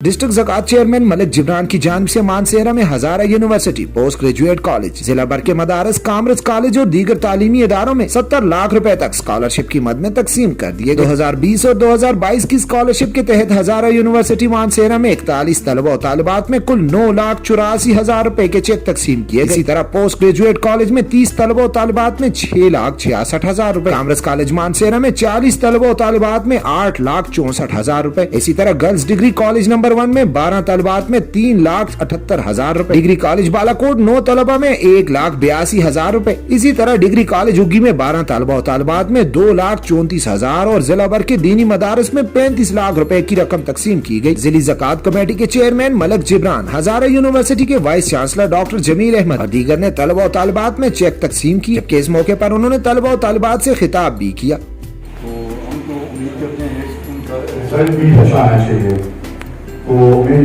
District ज़कात chairman Malik Jibran की जानिब से मानसेरा में हजारा यूनिवर्सिटी पोस्ट ग्रेजुएट कॉलेज जिला भर के मदारस कामर्स कॉलेज और दीगर तालीमी इदारों में 70 लाख रुपए तक स्कॉलरशिप की मद में तकसीम कर दिए गए। 2020 और 2022 की स्कॉलरशिप के तहत हजारा यूनिवर्सिटी मानसेरा में 41 तलबा और तालिबात में कुल 9,84,000 रुपए के चेक तकसीम किए गए। इसी तरह पोस्ट ग्रेजुएट कॉलेज में 30 तलबा और तालिबात में 6,66,000 रुपए, कामर्स कॉलेज मानसेरा में 40 तलबा और तालिबात में 8,64,000 रुपए। इसी तरह गर्ल्स डिग्री कॉलेज नंबर 1 में 12 तलबात में 3,78,000 रुपए, डिग्री कॉलेज बालाकोट 9 तलबा में 1,82,000 रुपए। इसी तरह डिग्री कॉलेज उगी में 12 तलबा और तालिबात में 2,34,000 और जिला भर के दीनी मदारस में 35 लाख रुपए की रकम तकसीम की गई। जिली ज़कात कमेटी के चेयरमैन मलिक जिब्रान, हजारा यूनिवर्सिटी के vice chancellor doctor Jameel Ahmed और दीगर ने तलबा और तालिबात में चेक तकसीम की, जबकि इस मौके पर उन्होंने तलबा और तालिबात से खिताब भी किया। तो मैं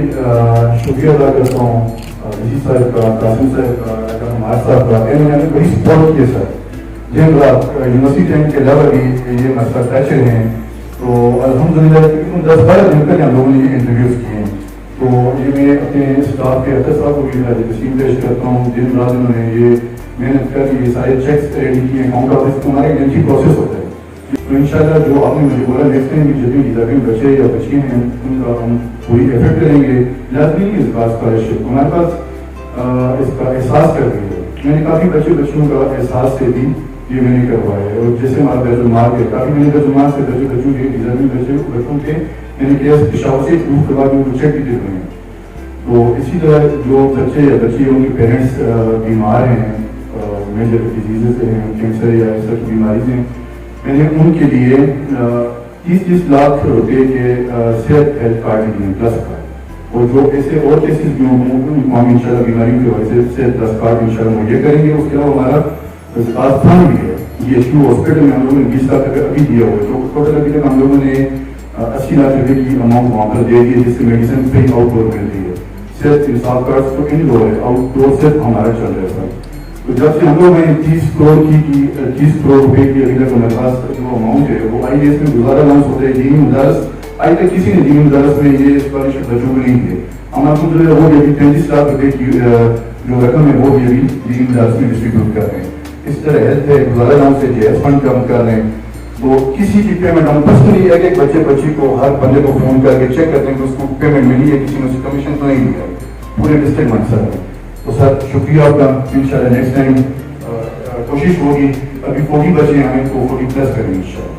शुक्रिया अदा करता हूँ जी साहब का, कासिम साहब का, हमारे साहब का, इन्होंने बड़ी सपोर्ट किया सर। जिन यूनिवर्सिटी टाइम के अलावा भी ये मसला टच रहे हैं, तो अल्हम्दुलिल्लाह 10-12 दिन पहले हम लोगों ने ये इंटरव्यूज़ किए हैं। तो ये मैं अपने स्टाफ के अफसर साहब को भी तस्लीम पेश करता हूँ, दिन रात उन्होंने ये मेहनत कर ये सारे चेक्स रेडी किए। काउंट ऑफिस हमारा एनर्जी प्रोसेस होता है, तो इंशाल्लाह जो आपने मुझे बोला नेक्स्ट टाइम भी जितने इलाके में बचे या बच्चे हैं उनका हम पूरी एफर्ट करेंगे। लाजमी इस बात स्कॉलरशिप हमारे पास इसका एहसास कर रही है। मैंने काफ़ी बच्चों का एहसास से भी ये मैंने करवाया है। और जैसे हमारा बैतुलमाल के काफ़ी मैंने बैतुलमाल से बच्चों के बच्चों के मैंने किया पेशावर से प्रूफ करवा के उनको चेक भी दे रहे हैं। तो इसी तरह जो बच्चे या बच्ची उनके पेरेंट्स बीमार हैं, मेजर डिजीज़ से हैं, कैंसर या ऐसा की बीमारी से, मैंने उनके लिए 30-30 लाख रुपए के सेहत हेल्थ कार्ड दिए, प्लस कार्ड। और जो ऐसे और केसेस भी होंगे उनको हम इंशाल्लाह बीमारियों की वजह से सेहत प्लस कार्ड इंशाल्लाह मुहैया करेंगे। उसके अलावा हमारा ज़कात फंड भी है, ये एचयू हॉस्पिटल में हम लोगों ने 20 लाख रुपये अभी दिया हुआ है। तो टोटल अभी तक हम लोगों ने 80 लाख रुपये की अमाउंट वहाँ पर दे दी है, जिससे मेडिसिन फ्री आउटडोर मिल रही है। सेहत इंसाफ कार्ड तो इनडोर है, आउटडोर सिर्फ हमारा चल रहा है। तो जब से हम लोग 30 करोड़ रुपए की अभी तक हमारे पास जो अमाउंट है वो IAS में गुजारा अनाउंस होता है। दीनी मदारस आज तक किसी ने दीनी मदारस में ये स्कॉलरशिप बच्चों को नहीं दिए। हम आपको जो है वो अभी 35 लाख रुपए की जो रकम है वो भी अभी दीनी मदारस में डिस्ट्रीब्यूट कर रहे हैं। इस तरह हेल्थ है, गुजारा अनाउंस है, JS फंड कम कर रहे हैं। तो किसी की पेमेंट हम पर्सनली एक बच्ची को हर बंदे को फोन करके चेक करते हैं कि उसको पेमेंट मिली है, किसी ने कमीशन तो नहीं दिया, पूरे डिस्ट्रिक्ट में सर। तो सर शुक्रिया आपका, इंशाल्लाह नेक्स्ट टाइम कोशिश होगी। अभी 40 बचे हैं, हमें तो 40 प्लस करेंगे इंशाल्लाह।